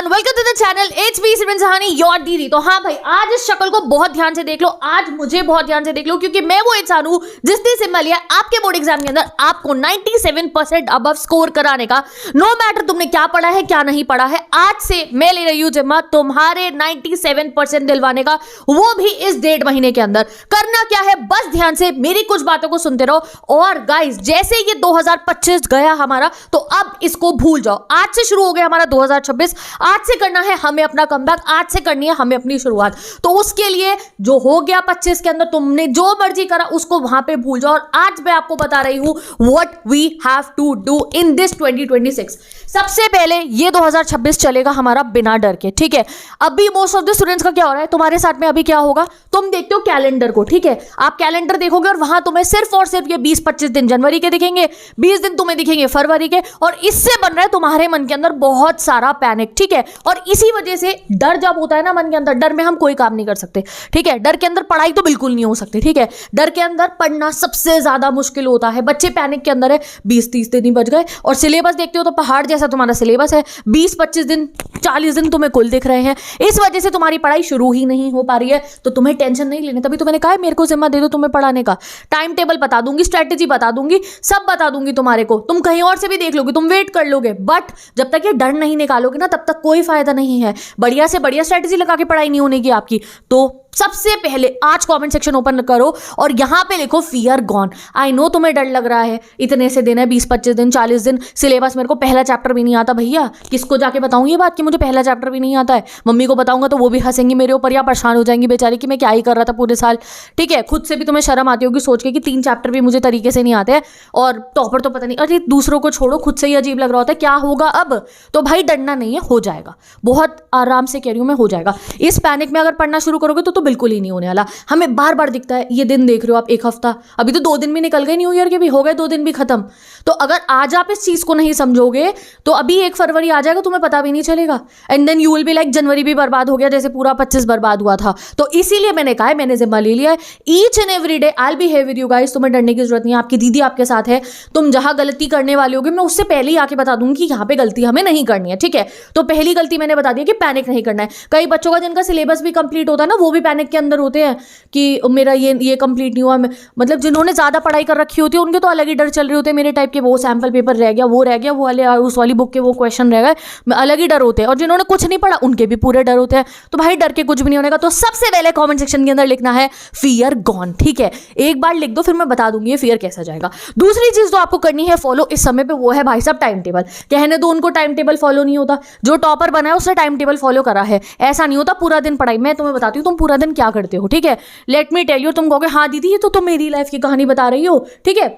Welcome to the channel HP Simran Sahani your दीदी। तो हाँ भाई, आज इस शक्ल को बहुत ध्यान से देख लो, आज मुझे बहुत ध्यान से देख लो, क्योंकि मैं वो इंसान हूं जिसने सिंबल लिया आपके बोर्ड एग्जाम के अंदर आपको 97% अबव स्कोर कराने का। नो मैटर तुमने क्या पढ़ा है क्या नहीं पढ़ा है, आज से मैं ले रही हूं जिम्मा तुम्हारे 97% दिलवाने का, वो भी इस 1.5 महीने के अंदर। करना क्या है, बस ध्यान से मेरी कुछ बातों को सुनते रहो। और गाइस, जैसे ये 2025 गया हमारा, तो अब इसको भूल जाओ। आज से शुरू हो गया हमारा 2026। आज से करना है हमें अपना कमबैक, आज से करनी है हमें अपनी शुरुआत। तो उसके लिए जो हो गया 25 के अंदर, तुमने जो मर्जी करा उसको वहां पे भूल जाओ। और आज मैं आपको बता रही हूं what we have to do in this 2026। सबसे पहले ये 2026 चलेगा हमारा बिना डर के, ठीक है। अभी मोस्ट ऑफ द स्टूडेंट्स का क्या हो रहा है, तुम्हारे साथ में अभी क्या होगा, तुम देखते हो कैलेंडर को, ठीक है। आप कैलेंडर देखोगे और वहां तुम्हें सिर्फ और सिर्फ ये 20-25 दिन जनवरी के दिखेंगे, 20 दिन तुम्हें दिखेंगे फरवरी के, और इससे बन रहा है तुम्हारे मन के अंदर बहुत सारा पैनिक, ठीक है। और इसी वजह से डर जब होता है ना मन के अंदर, डर में हम कोई काम नहीं कर सकते, ठीक है। डर के अंदर पढ़ाई तो बिल्कुल नहीं हो सकती, ठीक है। डर के अंदर पढ़ना सबसे ज्यादा मुश्किल होता है। बच्चे पैनिक के अंदर है, 20-30 दिन ही बच गए, और सिलेबस देखते हो तो पहाड़ जैसा तुम्हारा सिलेबस है, 20-25 दिन 40 दिन तुम्हें कुल दिख रहे हैं। इस वजह से तुम्हारी पढ़ाई शुरू ही नहीं हो पा रही है। तो तुम्हें टेंशन नहीं लेनी, तभी तो मैंने कहा है मेरे को जिम्मा दे दो तुम्हें पढ़ाने का। टाइम टेबल बता दूंगी, स्ट्रेटेजी बता दूंगी, सब बता दूंगी तुम्हारे को। तुम कहीं और से भी देख लोगे, तुम वेट कर लोगे, बट जब तक ये डर नहीं निकालोगे ना, तब तक कोई फायदा नहीं है। बढ़िया से बढ़िया स्ट्रेटेजी लगा के पढ़ाई नहीं होने की आपकी। तो सबसे पहले आज कमेंट सेक्शन ओपन करो और यहां पे लिखो फियर गॉन। आई नो तुम्हें डर लग रहा है, इतने से दिन है, 20-25 दिन 40 दिन सिलेबस, मेरे को पहला चैप्टर भी नहीं आता। भैया किसको जाके बताऊं ये बात कि मुझे पहला चैप्टर भी नहीं आता है? मम्मी को बताऊंगा तो वो भी हंसेंगी मेरे ऊपर या परेशान हो जाएंगी बेचारी कि मैं क्या ही कर रहा था पूरे साल, ठीक है। खुद से भी तुम्हें शर्म आती होगी सोच के कि 3 चैप्टर भी मुझे तरीके से नहीं आते हैं, और टॉपर तो पता नहीं। अरे दूसरों को छोड़ो, खुद से ही अजीब लग रहा होता है क्या होगा अब। तो भाई डरना नहीं है, हो जाएगा, बहुत आराम से कह रही हूं मैं, हो जाएगा। इस पैनिक में अगर पढ़ना शुरू करोगे तो बिल्कुल ही नहीं होने वाला। हमें बार बार दिखता है, ये दिन देख रहे हो आप, 1 हफ्ता, अभी तो 2 दिन भी निकल गए, न्यू ईयर के भी हो गए 2 दिन भी खत्म। तो अगर आज आप इस चीज को नहीं समझोगे तो अभी 1 फरवरी आ जाएगा, तुम्हें पता भी नहीं चलेगा। And then you will be like जनवरी भी बर्बाद हो गया जैसे पूरा 25 बर्बाद हुआ था। तो इसीलिए मैंने कहा है, मैंने जिम्मा ले लिया है, each and every day I will be here with you guys. तुम्हें डरने की जरूरत नहीं है, आपकी दीदी आपके साथ है। तुम जहां गलती करने वाले होगे, मैं उससे पहले ही आके बता दूंगी कि यहाँ पे गलती हमें नहीं करनी है, ठीक है। तो पहली गलती मैंने बता दी कि पैनिक नहीं करना है। कई बच्चों का जिनका सिलेबस भी कंप्लीट होता है ना, वो भी पैनिक के अंदर होते हैं कि मेरा ये कंप्लीट नहीं हुआ। मतलब जिन्होंने ज्यादा पढ़ाई कर रखी होती है उनके तो अलग ही डर चल रहे होते हैं। मेरे टाइप के वो सैंपल पेपर रह गया, वो रह गया, वो वाले उस वाली बुक के वो क्वेश्चन रह गए, अलग ही डर होते हैं। और जिन्होंने कुछ नहीं पढ़ा उनके भी पूरे डर होते हैं। तो भाई डर के कुछ भी नहीं होने का। तो सबसे पहले कमेंट सेक्शन के अंदर लिखना है फियर गॉन, ठीक है। एक बार लिख दो, फिर मैं बता दूंगी ये फियर कैसा जाएगा। दूसरी चीज जो आपको करनी है फॉलो इस समय पे, वो है भाई साहब टाइम टेबल। कहने दो उनको टाइम टेबल फॉलो नहीं होता, जो टॉपर बना है उसने टाइम टेबल फॉलो करा है। ऐसा नहीं होता पूरा दिन पढ़ाई। मैं तुम्हें बताती हूँ तुम पूरा दिन क्या करते हो, ठीक है। Let me tell you. तुम कहोगे हाँ दीदी ये तो तुम मेरी लाइफ की कहानी बता रही हो, ठीक है।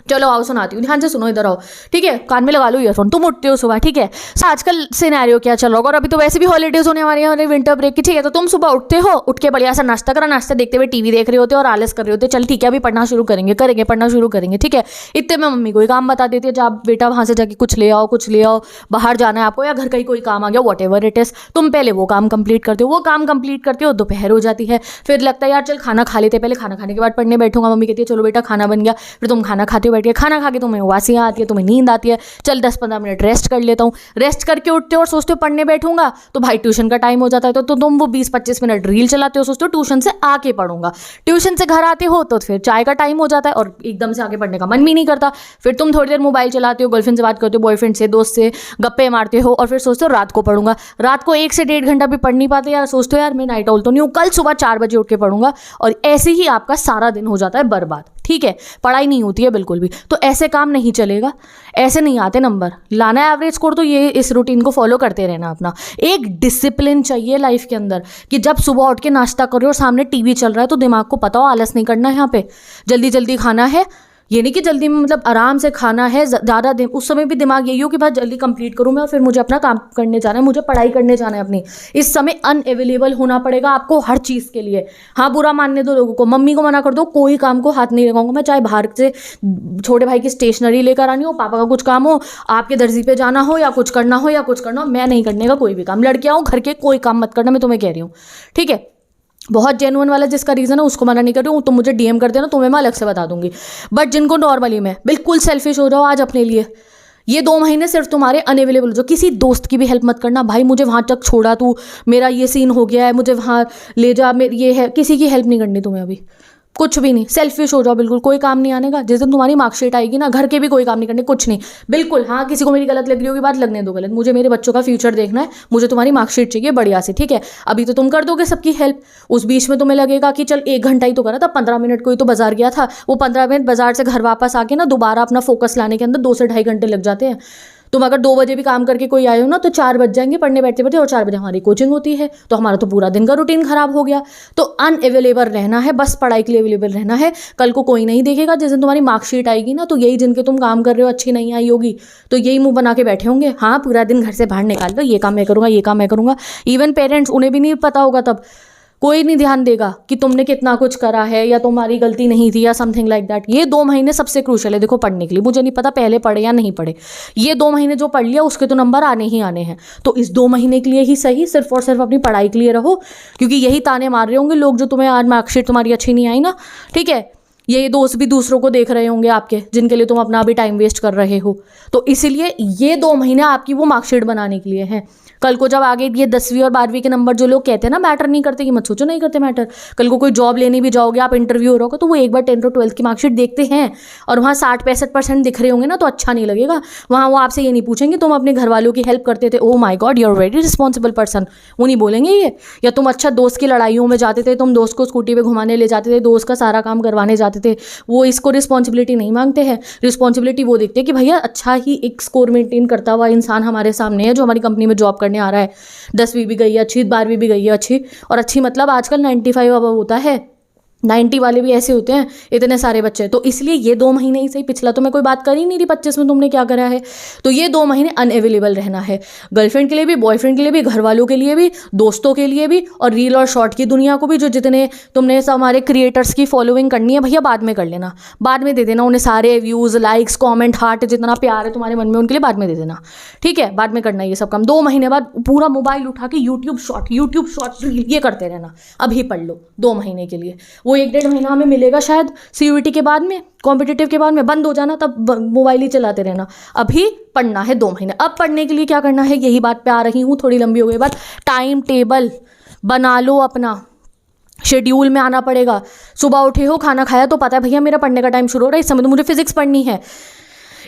चलो आओ सुनाती हूँ, ध्यान से सुनो, इधर आओ, ठीक है। कान में लगा लो ईयरफोन। तुम उठते हो सुबह, ठीक है। आजकल सिनेरियो क्या चल रहा होगा, और अभी तो वैसे भी हॉलीडेज होने हमारे यहाँ विंटर ब्रेक की, ठीक है। तो तुम सुबह उठते हो, उठ के बढ़िया सा नाश्ता करा, नाश्ता देखते हुए टीवी देख रहे होते और आलस कर रहे होते, चल ठीक है अभी पढ़ना शुरू करेंगे पढ़ना शुरू करेंगे, ठीक है। इतने में मम्मी कोई काम बता देती है, जा बेटा वहाँ से जाके कुछ ले आओ, बाहर जाना है आपको, या घर का ही कोई काम आ गया, वॉट एवर इट इज। तुम पहले वो काम कंप्लीट करते हो, दोपहर हो जाती है, फिर लगता है यार चल खाना खा लेते, पहले खाना खाने के बाद पढ़ने बैठूंगा। मम्मी कहती है चलो बेटा खाना बन गया, फिर तुम खाना खाते हो, बैठ के खाना खा के तुम्हें वासियाँ आती है, तुम्हें नींद आती है, चल 10-15 मिनट रेस्ट कर लेता हूँ। रेस्ट करके उठते हो और सोचते हो पढ़ने बैठूंगा, तो भाई ट्यूशन का टाइम हो जाता है। तो तुम वो 20-25 मिनट रील चलाते हो, सोचते हो ट्यूशन से आके पढ़ूंगा। ट्यूशन से घर आते हो तो फिर चाय का टाइम हो जाता है और एकदम से आके पढ़ने का मन भी नहीं करता। फिर तुम थोड़ी देर मोबाइल चलाते हो, गर्लफ्रेंड से बात करते हो, बॉयफ्रेंड से, दोस्त से गप्पे मारते हो, और फिर सोचते हो रात को पढ़ूंगा। रात को 1 से 1.5 घंटा भी पढ़ नहीं पाते यार, सोचते हो यार मैं नाइट आउल तो नहीं हूँ, कल सुबह 4 बजे उठ के पढ़ूंगा। और ऐसे ही आपका सारा दिन हो जाता है बर्बाद, ठीक है। पढ़ाई नहीं होती है बिल्कुल भी। तो ऐसे काम नहीं चलेगा, ऐसे नहीं आते नंबर। लाना है एवरेज स्कोर तो ये इस रूटीन को फॉलो करते रहना अपना। एक डिसिप्लिन चाहिए लाइफ के अंदर कि जब सुबह उठ के नाश्ता कर रहे हो और सामने टीवी चल रहा है तो दिमाग को पता हो आलस नहीं करना है। यहाँ पे जल्दी जल्दी खाना है, ये नहीं कि जल्दी में मतलब आराम से खाना है ज़्यादा दिन। उस समय भी दिमाग यही हो कि भाई जल्दी कंप्लीट करूँ मैं और फिर मुझे अपना काम करने जाना है, मुझे पढ़ाई करने जाना है अपनी। इस समय अनअवेलेबल होना पड़ेगा आपको हर चीज़ के लिए। हाँ बुरा मानने दो लोगों को, मम्मी को मना कर दो, कोई काम को हाथ नहीं लगाऊंगा मैं, चाहे बाहर से छोटे भाई की स्टेशनरी लेकर आनी हो, पापा का कुछ काम हो, आपके दर्जी पे जाना हो, या कुछ करना हो, मैं नहीं करने का कोई भी काम। लड़कियाँ हो घर के कोई काम मत करना, मैं तुम्हें कह रही हूँ, ठीक है। बहुत जेन्युइन वाला जिसका रीज़न है उसको मना नहीं कर रही हूँ, तो मुझे डीएम कर देना, तुम्हें मैं अलग से बता दूंगी। बट जिनको नॉर्मली में बिल्कुल सेल्फिश हो जाओ आज अपने लिए, ये 2 महीने सिर्फ तुम्हारे अनअवेलेबल हो जाओ। किसी दोस्त की भी हेल्प मत करना, भाई मुझे वहाँ तक छोड़ा तू, मेरा ये सीन हो गया है, मुझे वहाँ ले जा, ये है, किसी की हेल्प नहीं करनी तुम्हें अभी, कुछ भी नहीं। सेल्फिश हो जाओ बिल्कुल, कोई काम नहीं आने का। जिस दिन तुम्हारी मार्कशीट आएगी ना, घर के भी कोई काम नहीं करने, कुछ नहीं बिल्कुल। हाँ, किसी को मेरी गलत लग रही होगी बात, लगने दो गलत, मुझे मेरे बच्चों का फ्यूचर देखना है, मुझे तुम्हारी मार्कशीट चाहिए बढ़िया से, ठीक है। अभी तो तुम कर दोगे सबकी हेल्प, उस बीच में तुम्हें लगेगा कि चल 1 घंटा ही तो करा था, 15 मिनट कोई तो बाजार गया था, वो 15 मिनट बाजार से घर वापस आके ना दोबारा अपना फोकस लाने के अंदर 2 से 2.5 घंटे लग जाते हैं। तुम अगर 2 बजे भी काम करके कोई आए हो ना, तो 4 बज जाएंगे पढ़ने बैठते बैठते, और 4 बजे हमारी कोचिंग होती है, तो हमारा तो पूरा दिन का रूटीन खराब हो गया। तो अनअवेलेबल रहना है, बस पढ़ाई के लिए अवेलेबल रहना है। कल को कोई नहीं देखेगा, जिस दिन तुम्हारी मार्कशीट आएगी ना, तो यही जिनके तुम काम कर रहे हो अच्छी नहीं आई होगी, तो यही मुंह बना के बैठे होंगे, हाँ पूरा दिन घर से बाहर निकाल लो, ये काम मैं करूँगा, ये काम मैं करूँगा। इवन पेरेंट्स, उन्हें भी नहीं पता होगा, तब कोई नहीं ध्यान देगा कि तुमने कितना कुछ करा है या तुम्हारी गलती नहीं थी या समथिंग लाइक दैट। ये 2 महीने सबसे क्रूशल है देखो पढ़ने के लिए। मुझे नहीं पता पहले पढ़े या नहीं पढ़े, ये 2 महीने जो पढ़ लिया उसके तो नंबर आने ही आने हैं। तो इस 2 महीने के लिए ही सही सिर्फ और सिर्फ अपनी पढ़ाई के लिए रहो, क्योंकि यही ताने मार रहे होंगे लोग जो तुम्हें आज मार्कशीट तुम्हारी अच्छी नहीं आई ना, ठीक है। ये दोस्त भी दूसरों को देख रहे होंगे आपके, जिनके लिए तुम अपना भी टाइम वेस्ट कर रहे हो। तो इसीलिए ये 2 महीने आपकी वो मार्कशीट बनाने के लिए हैं। कल को जब आगे ये 10वीं और 12वीं के नंबर जो लोग कहते हैं ना मैटर नहीं करते, कि मत सोचो नहीं करते मैटर। कल को कोई जॉब लेने भी जाओगे, आप इंटरव्यू हो रहा होगा, तो वो एक बार 10th और 12th की मार्कशीट देखते हैं और वहाँ 60-65% दिख रहे होंगे ना, तो अच्छा नहीं लगेगा। वहाँ वो आपसे ये नहीं पूछेंगे तुम अपने घर वालों की हेल्प करते थे, oh my God you are very responsible person, वो नहीं बोलेंगे ये। या तुम अच्छा दोस्त की लड़ाइयों में जाते थे, तुम दोस्त को स्कूटी पे घुमाने ले जाते थे, दोस्त का सारा काम करवाने जाते थे, वो इसको रिस्पॉन्सिबिलिटी नहीं मांगते हैं। रिस्पॉन्सिबिलिटी वो देखते हैं कि भैया अच्छा ही एक स्कोर मेंटेन करता हुआ इंसान हमारे सामने है, जो हमारी कंपनी में जॉब करने आ रहा है। 10वीं भी गई है अच्छी, 12वीं भी गई है अच्छी, और अच्छी मतलब आजकल 95 अब होता है, 90 वाले भी ऐसे होते हैं, इतने सारे बच्चे। तो इसलिए ये 2 महीने ही सही, पिछला तो मैं कोई बात कर ही नहीं रही 25 में तुमने क्या करा है। तो ये 2 महीने अनअवेलेबल रहना है, गर्लफ्रेंड के लिए भी, बॉयफ्रेंड के लिए भी, घर वालों के लिए भी, दोस्तों के लिए भी, और रील और शॉर्ट की दुनिया को भी। जो जितने तुमने हमारे क्रिएटर्स की फॉलोइंग करनी है भैया बाद में कर लेना, बाद में दे देना उन्हें सारे व्यूज़, लाइक्स, कॉमेंट, हार्ट, जितना प्यार है तुम्हारे मन में उनके लिए बाद में दे देना, ठीक है। बाद में करना ये सब काम। 2 महीने बाद पूरा मोबाइल उठा के यूट्यूब शॉर्ट रील ये करते रहना। अभी पढ़ लो 2 महीने के लिए, वो 1-1.5 महीना हमें मिलेगा शायद CUET के बाद में, कॉम्पिटिटिव के बाद में बंद हो जाना, तब मोबाइल ही चलाते रहना। अभी पढ़ना है 2 महीने। अब पढ़ने के लिए क्या करना है, यही बात पे आ रही हूँ, थोड़ी लंबी हो गई बात। टाइम टेबल बना लो अपना, शेड्यूल में आना पड़ेगा। सुबह उठे हो, खाना खाया, तो पता है भैया मेरा पढ़ने का टाइम शुरू हो रहा है, इस समय तो मुझे फिजिक्स पढ़नी है,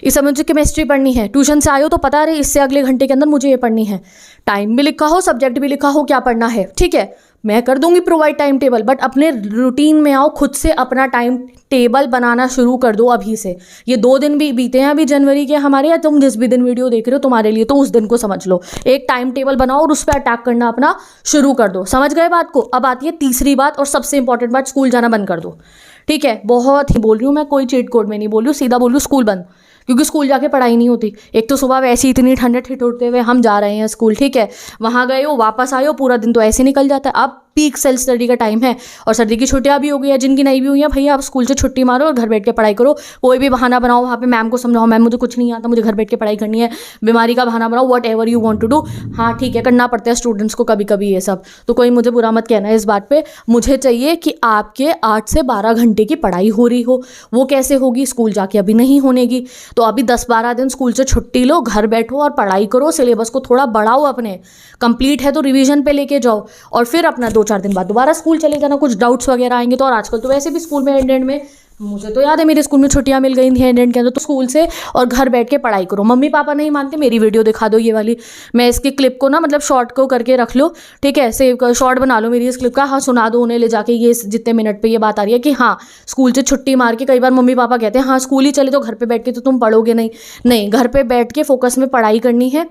इस समय मुझे केमिस्ट्री पढ़नी है। ट्यूशन से आए हो तो पता है इससे अगले घंटे के अंदर मुझे ये पढ़नी है। टाइम भी लिखा हो, सब्जेक्ट भी लिखा हो, क्या पढ़ना है, ठीक है। मैं कर दूंगी प्रोवाइड टाइम टेबल, बट अपने रूटीन में आओ, खुद से अपना टाइम टेबल बनाना शुरू कर दो अभी से। ये 2 दिन भी बीते हैं अभी जनवरी के हमारे, या तुम जिस भी दिन वीडियो देख रहे हो तुम्हारे लिए, तो उस दिन को समझ लो, एक टाइम टेबल बनाओ और उस पर अटैक करना अपना शुरू कर दो। समझ गए बात को। अब आती है तीसरी बात और सबसे इंपॉर्टेंट बात, स्कूल जाना बंद कर दो, ठीक है। बहुत ही बोल रही हूँ मैं, कोई चीट कोड में नहीं बोल रही हूँ, सीधा बोल रही हूँ, स्कूल बंद। क्योंकि स्कूल जाके पढ़ाई नहीं होती। एक तो सुबह वैसे ही इतनी ठंड ठिठ उठते हुए हम जा रहे हैं स्कूल, ठीक है, वहाँ गए हो, वापस आए हो, पूरा दिन तो ऐसे निकल जाता है। अब पीक सेल्फ स्टडी का टाइम है, और सर्दी की छुट्टियां भी हो गई है, जिनकी नहीं भी हुई है भैया आप स्कूल से छुट्टी मारो और घर बैठ के पढ़ाई करो। कोई भी बहाना बनाओ, वहाँ पे मैम को समझाओ, मैम मुझे कुछ नहीं आता, मुझे घर बैठ के पढ़ाई करनी है, बीमारी का बहाना बनाओ, whatever you want to do. हाँ ठीक है, करना पड़ता है स्टूडेंट्स को कभी कभी ये सब, तो कोई मुझे बुरा मत कहना है इस बात पर। मुझे चाहिए कि आपके 8 से 12 घंटे की पढ़ाई हो रही हो। वो कैसे होगी, स्कूल जाके अभी नहीं होनेगी, तो अभी 10-12 दिन स्कूल से छुट्टी लो, घर बैठो और पढ़ाई करो, सिलेबस को थोड़ा बढ़ाओ, अपने कंप्लीट है तो रिवीजन पे लेके जाओ, और फिर अपना 2-4 दिन बाद दोबारा स्कूल चले जाना। कुछ डाउट्स वगैरह आएंगे तो, और आजकल तो वैसे भी स्कूल में एंड में, मुझे तो याद है मेरे स्कूल में छुट्टियां मिल गई थी एंड के अंदर, तो स्कूल से और घर बैठ के पढ़ाई करो। मम्मी पापा नहीं मानते, मेरी वीडियो दिखा दो ये वाली, मैं इसकी क्लिप को ना मतलब शॉर्ट को करके रख लो, ठीक है, सेव कर, शॉर्ट बना लो मेरी इस क्लिप का, हाँ सुना दो उन्हें ले जाके, ये जितने मिनट पे ये बात आ रही है कि हाँ स्कूल से छुट्टी मार के, कई बार मम्मी पापा कहते हैं हाँ स्कूल ही चले तो घर पे बैठ के तो तुम पढ़ोगे नहीं, नहीं घर पे बैठ के फोकस में पढ़ाई करनी है।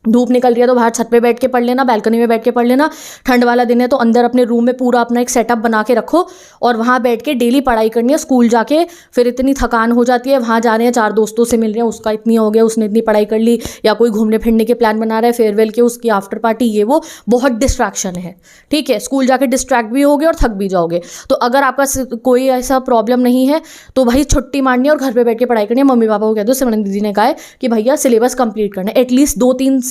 धूप निकल रही है तो बाहर छत पे बैठ के पढ़ लेना, बैल्कनी में बैठ के पढ़ लेना। ठंड वाला दिन है तो अंदर अपने रूम में पूरा अपना एक सेटअप बना के रखो और वहाँ बैठ के डेली पढ़ाई करनी है। स्कूल जाके फिर इतनी थकान हो जाती है, वहाँ जा रहे हैं 4 दोस्तों से मिल रहे हैं, उसका इतनी हो गया, उसने इतनी पढ़ाई कर ली, या कोई घूमने फिरने के प्लान बना रहा है, फेयरवेल के उसकी आफ्टर पार्टी, ये वो बहुत डिस्ट्रैक्शन है, ठीक है। स्कूल जाके डिस्ट्रैक्ट भी होगे और थक भी जाओगे। तो अगर आपका कोई ऐसा प्रॉब्लम नहीं है तो भाई छुट्टी मारनी है और घर पर बैठ के पढ़ाई करनी है। मम्मी पापा को कह दो, सिमरन दीदी ने कहा है कि भैया सिलेबस कंप्लीट करना है, एटलीस्ट 2-3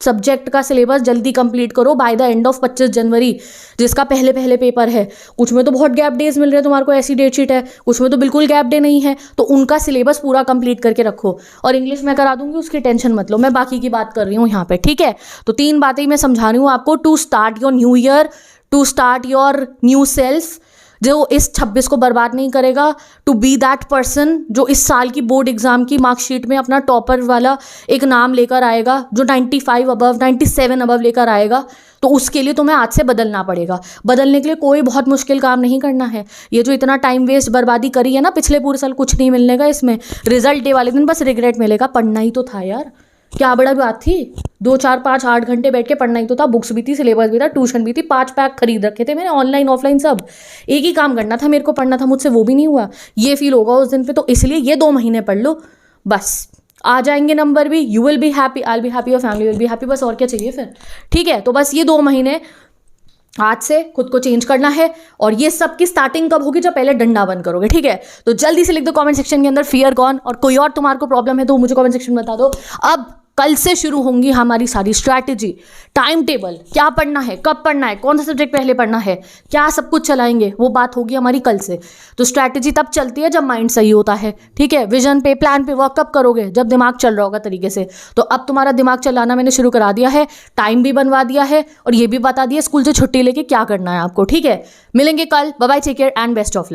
सब्जेक्ट का सिलेबस जल्दी कंप्लीट करो बाय द एंड ऑफ 25 जनवरी, जिसका पहले पेपर है। कुछ में तो बहुत गैप डेज मिल रहे हैं तुम्हारे को, ऐसी डेट शीट है, कुछ में तो बिल्कुल गैप डे नहीं है, तो उनका सिलेबस पूरा कंप्लीट करके रखो। और इंग्लिश मैं करा दूंगी, उसकी टेंशन मत लो, मैं बाकी की बात कर रही हूँ यहाँ पे, ठीक है। तो 3 बातें ही मैं समझा रही हूँ आपको, to start your new year, to start your new self, जो इस 26 को बर्बाद नहीं करेगा, टू बी दैट पर्सन जो इस साल की बोर्ड एग्जाम की मार्कशीट में अपना टॉपर वाला एक नाम लेकर आएगा, जो 95 अबव 97 अबव लेकर आएगा। तो उसके लिए तुम्हें आज से बदलना पड़ेगा। बदलने के लिए कोई बहुत मुश्किल काम नहीं करना है। ये जो इतना टाइम वेस्ट बर्बादी करी है ना पिछले पूरे साल, कुछ नहीं मिलने का इसमें। रिजल्ट डे वाले दिन बस रिग्रेट मिलेगा। पढ़ना ही तो था यार, क्या बड़ा बात थी, 2 4 5 8 घंटे बैठ के पढ़ना ही तो था। बुक्स भी थी, सिलेबस भी था, ट्यूशन भी थी, 5 पैक खरीद रखे थे मैंने, ऑनलाइन ऑफलाइन सब। एक ही काम करना था मेरे को, पढ़ना था, मुझसे वो भी नहीं हुआ। ये फील होगा उस दिन पे, तो इसलिए ये 2 महीने पढ़ लो बस, आ जाएंगे नंबर भी। You will be happy, I will be happy, your family will be happy, बस और क्या चाहिए फिर, ठीक है। तो बस ये 2 महीने आज से खुद को चेंज करना है। और ये सब की स्टार्टिंग कब होगी, जब पहले डंडा बंद करोगे, ठीक है। तो जल्दी से लिख दो कमेंट सेक्शन के अंदर फियर गॉन। और कोई और तुम्हारे को प्रॉब्लम है तो मुझे कमेंट सेक्शन में बता दो। अब कल से शुरू होंगी हमारी सारी स्ट्रैटेजी, टाइम टेबल, क्या पढ़ना है, कब पढ़ना है, कौन सा सब्जेक्ट पहले पढ़ना है, क्या सब कुछ चलाएंगे, वो बात होगी हमारी कल से। तो स्ट्रैटेजी तब चलती है जब माइंड सही होता है, ठीक है। विजन पे, प्लान पे वर्क कब करोगे, जब दिमाग चल रहा होगा तरीके से। तो अब तुम्हारा दिमाग चलाना मैंने शुरू करा दिया है, टाइम भी बनवा दिया है, और ये भी बता दिया स्कूल से छुट्टी लेके क्या करना है आपको, ठीक है। मिलेंगे कल, bye bye, take care and best of luck.